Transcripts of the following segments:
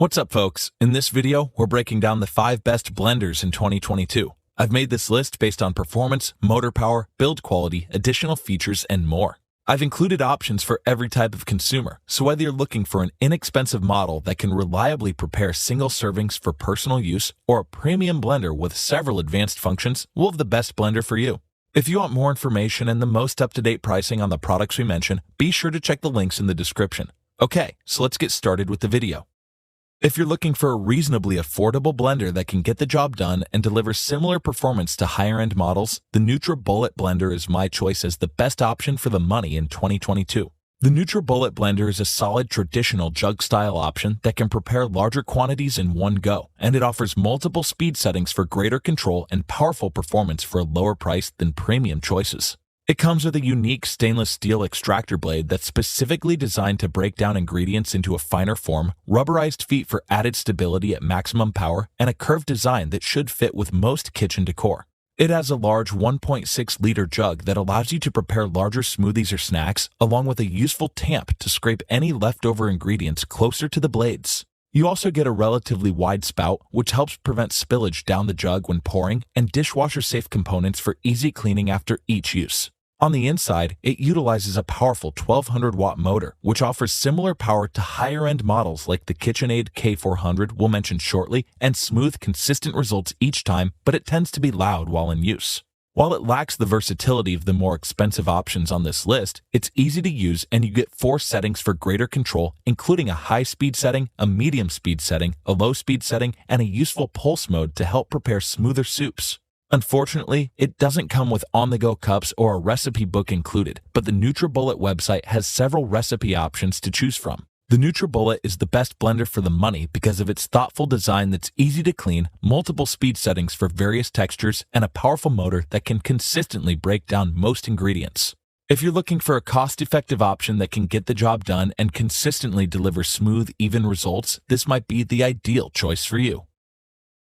What's up, folks? In this video, we're breaking down the 5 best blenders in 2022. I've made this list based on performance, motor power, build quality, additional features, and more. I've included options for every type of consumer, so whether you're looking for an inexpensive model that can reliably prepare single servings for personal use or a premium blender with several advanced functions, we'll have the best blender for you. If you want more information and the most up-to-date pricing on the products we mention, be sure to check the links in the description. Okay, so let's get started with the video. If you're looking for a reasonably affordable blender that can get the job done and deliver similar performance to higher-end models, the Nutribullet Blender is my choice as the best option for the money in 2022. The Nutribullet Blender is a solid traditional jug-style option that can prepare larger quantities in one go, and it offers multiple speed settings for greater control and powerful performance for a lower price than premium choices. It comes with a unique stainless steel extractor blade that's specifically designed to break down ingredients into a finer form, rubberized feet for added stability at maximum power, and a curved design that should fit with most kitchen decor. It has a large 1.6-liter jug that allows you to prepare larger smoothies or snacks, along with a useful tamp to scrape any leftover ingredients closer to the blades. You also get a relatively wide spout, which helps prevent spillage down the jug when pouring, and dishwasher-safe components for easy cleaning after each use. On the inside, it utilizes a powerful 1200-watt motor, which offers similar power to higher-end models like the KitchenAid K400 we'll mention shortly, and smooth, consistent results each time, but it tends to be loud while in use. While it lacks the versatility of the more expensive options on this list, it's easy to use and you get 4 settings for greater control, including a high-speed setting, a medium-speed setting, a low-speed setting, and a useful pulse mode to help prepare smoother soups. Unfortunately, it doesn't come with on-the-go cups or a recipe book included, but the Nutribullet website has several recipe options to choose from. The Nutribullet is the best blender for the money because of its thoughtful design that's easy to clean, multiple speed settings for various textures, and a powerful motor that can consistently break down most ingredients. If you're looking for a cost-effective option that can get the job done and consistently deliver smooth, even results, this might be the ideal choice for you.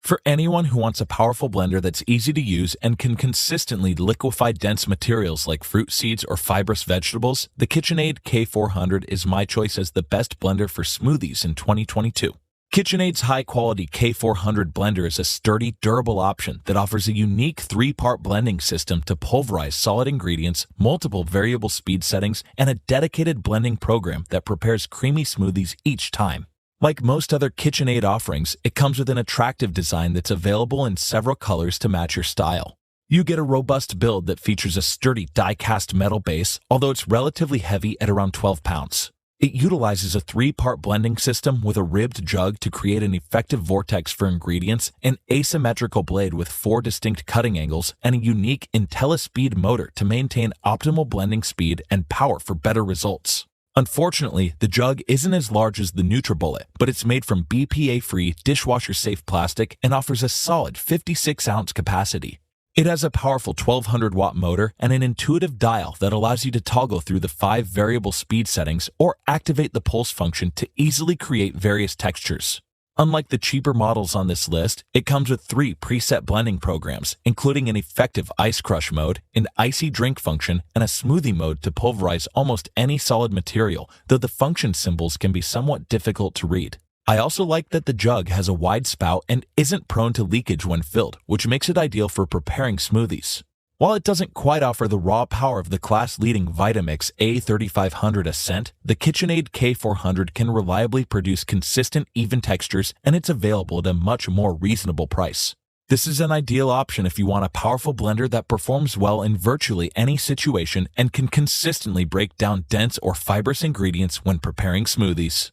For anyone who wants a powerful blender that's easy to use and can consistently liquefy dense materials like fruit seeds or fibrous vegetables, the KitchenAid K400 is my choice as the best blender for smoothies in 2022. KitchenAid's high-quality K400 blender is a sturdy, durable option that offers a unique 3-part blending system to pulverize solid ingredients, multiple variable speed settings, and a dedicated blending program that prepares creamy smoothies each time. Like most other KitchenAid offerings, it comes with an attractive design that's available in several colors to match your style. You get a robust build that features a sturdy die-cast metal base, although it's relatively heavy at around 12 pounds. It utilizes a 3-part blending system with a ribbed jug to create an effective vortex for ingredients, an asymmetrical blade with 4 distinct cutting angles, and a unique IntelliSpeed motor to maintain optimal blending speed and power for better results. Unfortunately, the jug isn't as large as the Nutribullet, but it's made from BPA-free, dishwasher-safe plastic and offers a solid 56-ounce capacity. It has a powerful 1200-watt motor and an intuitive dial that allows you to toggle through the 5 variable speed settings or activate the pulse function to easily create various textures. Unlike the cheaper models on this list, it comes with 3 preset blending programs, including an effective ice crush mode, an icy drink function, and a smoothie mode to pulverize almost any solid material, though the function symbols can be somewhat difficult to read. I also like that the jug has a wide spout and isn't prone to leakage when filled, which makes it ideal for preparing smoothies. While it doesn't quite offer the raw power of the class-leading Vitamix A3500 Ascent, the KitchenAid K400 can reliably produce consistent, even textures, and it's available at a much more reasonable price. This is an ideal option if you want a powerful blender that performs well in virtually any situation and can consistently break down dense or fibrous ingredients when preparing smoothies.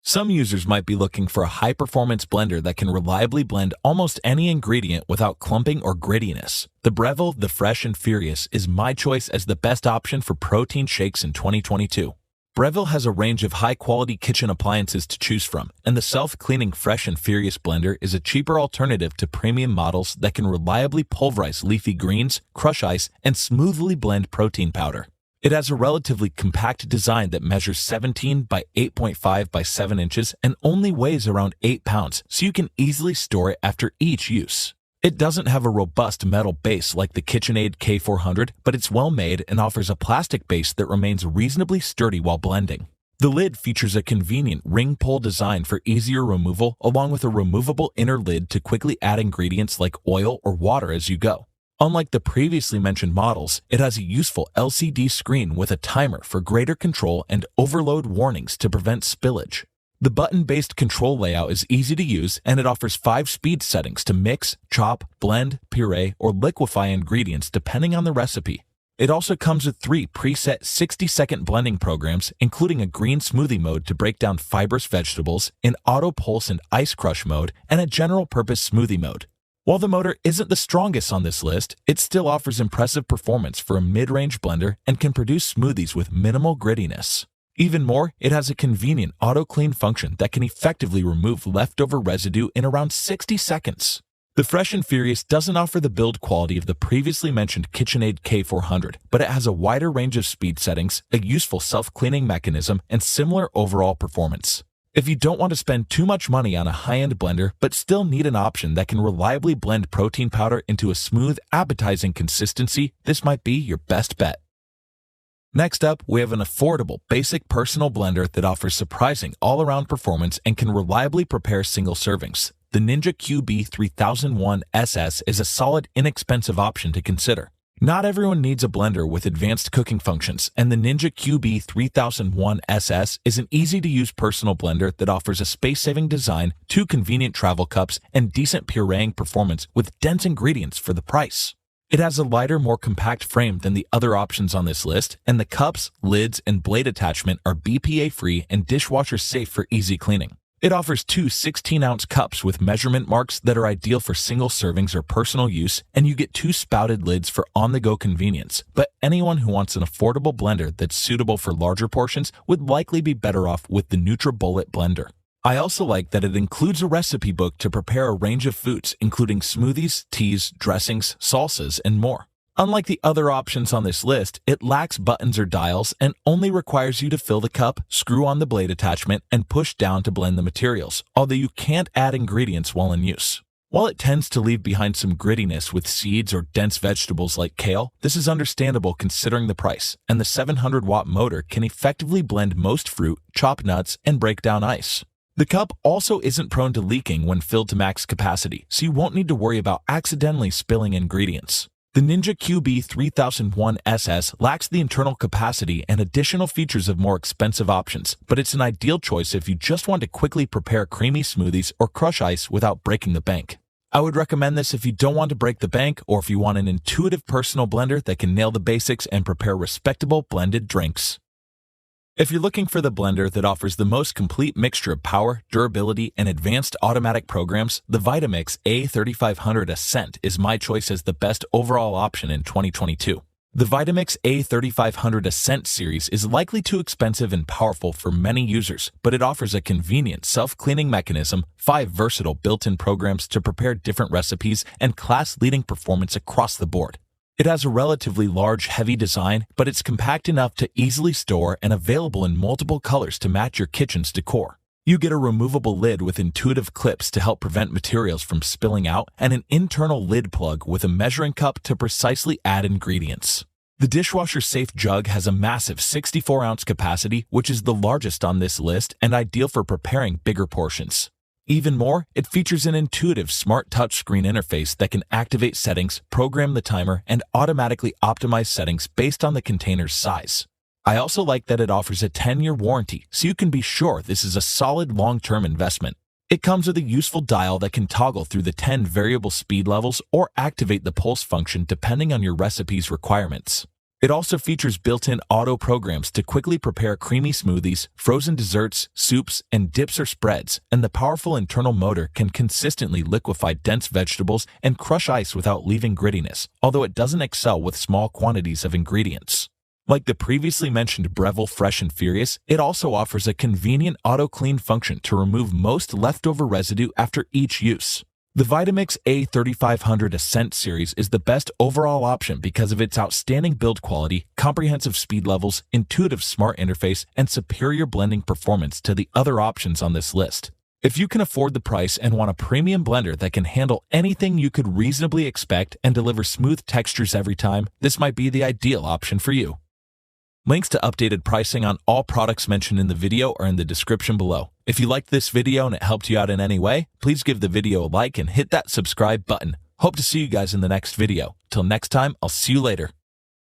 Some users might be looking for a high-performance blender that can reliably blend almost any ingredient without clumping or grittiness. The Breville The Fresh and Furious is my choice as the best option for protein shakes in 2022. Breville has a range of high-quality kitchen appliances to choose from, and the self-cleaning Fresh and Furious blender is a cheaper alternative to premium models that can reliably pulverize leafy greens, crush ice, and smoothly blend protein powder. It has a relatively compact design that measures 17 by 8.5 by 7 inches and only weighs around 8 pounds, so you can easily store it after each use. It doesn't have a robust metal base like the KitchenAid K400, but it's well made and offers a plastic base that remains reasonably sturdy while blending. The lid features a convenient ring pull design for easier removal, along with a removable inner lid to quickly add ingredients like oil or water as you go. Unlike the previously mentioned models, it has a useful LCD screen with a timer for greater control and overload warnings to prevent spillage. The button-based control layout is easy to use, and it offers 5 speed settings to mix, chop, blend, puree, or liquefy ingredients depending on the recipe. It also comes with 3 preset 60-second blending programs, including a green smoothie mode to break down fibrous vegetables, an auto pulse and ice crush mode, and a general-purpose smoothie mode. While the motor isn't the strongest on this list, it still offers impressive performance for a mid-range blender and can produce smoothies with minimal grittiness. Even more, it has a convenient auto-clean function that can effectively remove leftover residue in around 60 seconds. The Fresh and Furious doesn't offer the build quality of the previously mentioned KitchenAid K400, but it has a wider range of speed settings, a useful self-cleaning mechanism, and similar overall performance. If you don't want to spend too much money on a high-end blender but still need an option that can reliably blend protein powder into a smooth, appetizing consistency, this might be your best bet. Next up, we have an affordable, basic personal blender that offers surprising all-around performance and can reliably prepare single servings. The Ninja QB3001SS is a solid, inexpensive option to consider. Not everyone needs a blender with advanced cooking functions, and the Ninja QB3001SS is an easy-to-use personal blender that offers a space-saving design, 2 convenient travel cups, and decent pureeing performance with dense ingredients for the price. It has a lighter, more compact frame than the other options on this list, and the cups, lids, and blade attachment are BPA-free and dishwasher-safe for easy cleaning. It offers 2 16-ounce cups with measurement marks that are ideal for single servings or personal use, and you get 2 spouted lids for on-the-go convenience. But anyone who wants an affordable blender that's suitable for larger portions would likely be better off with the Nutribullet Blender. I also like that it includes a recipe book to prepare a range of foods, including smoothies, teas, dressings, salsas, and more. Unlike the other options on this list, it lacks buttons or dials and only requires you to fill the cup, screw on the blade attachment, and push down to blend the materials, although you can't add ingredients while in use. While it tends to leave behind some grittiness with seeds or dense vegetables like kale, this is understandable considering the price, and the 700-watt motor can effectively blend most fruit, chop nuts, and break down ice. The cup also isn't prone to leaking when filled to max capacity, so you won't need to worry about accidentally spilling ingredients. The Ninja QB3001SS lacks the internal capacity and additional features of more expensive options, but it's an ideal choice if you just want to quickly prepare creamy smoothies or crush ice without breaking the bank. I would recommend this if you don't want to break the bank or if you want an intuitive personal blender that can nail the basics and prepare respectable blended drinks. If you're looking for the blender that offers the most complete mixture of power, durability, and advanced automatic programs, the Vitamix A3500 Ascent is my choice as the best overall option in 2022. The Vitamix A3500 Ascent Series is likely too expensive and powerful for many users, but it offers a convenient self-cleaning mechanism, 5 versatile built-in programs to prepare different recipes, and class-leading performance across the board. It has a relatively large, heavy design, but it's compact enough to easily store and available in multiple colors to match your kitchen's decor. You get a removable lid with intuitive clips to help prevent materials from spilling out, and an internal lid plug with a measuring cup to precisely add ingredients. The dishwasher-safe jug has a massive 64-ounce capacity, which is the largest on this list and ideal for preparing bigger portions. Even more, it features an intuitive smart touchscreen interface that can activate settings, program the timer, and automatically optimize settings based on the container's size. I also like that it offers a 10-year warranty, so you can be sure this is a solid long-term investment. It comes with a useful dial that can toggle through the 10 variable speed levels or activate the pulse function depending on your recipe's requirements. It also features built-in auto programs to quickly prepare creamy smoothies, frozen desserts, soups, and dips or spreads, and the powerful internal motor can consistently liquefy dense vegetables and crush ice without leaving grittiness, although it doesn't excel with small quantities of ingredients. Like the previously mentioned Breville Fresh and Furious, it also offers a convenient auto-clean function to remove most leftover residue after each use. The Vitamix A3500 Ascent Series is the best overall option because of its outstanding build quality, comprehensive speed levels, intuitive smart interface, and superior blending performance to the other options on this list. If you can afford the price and want a premium blender that can handle anything you could reasonably expect and deliver smooth textures every time, this might be the ideal option for you. Links to updated pricing on all products mentioned in the video are in the description below. If you liked this video and it helped you out in any way, please give the video a like and hit that subscribe button. Hope to see you guys in the next video. Till next time, I'll see you later.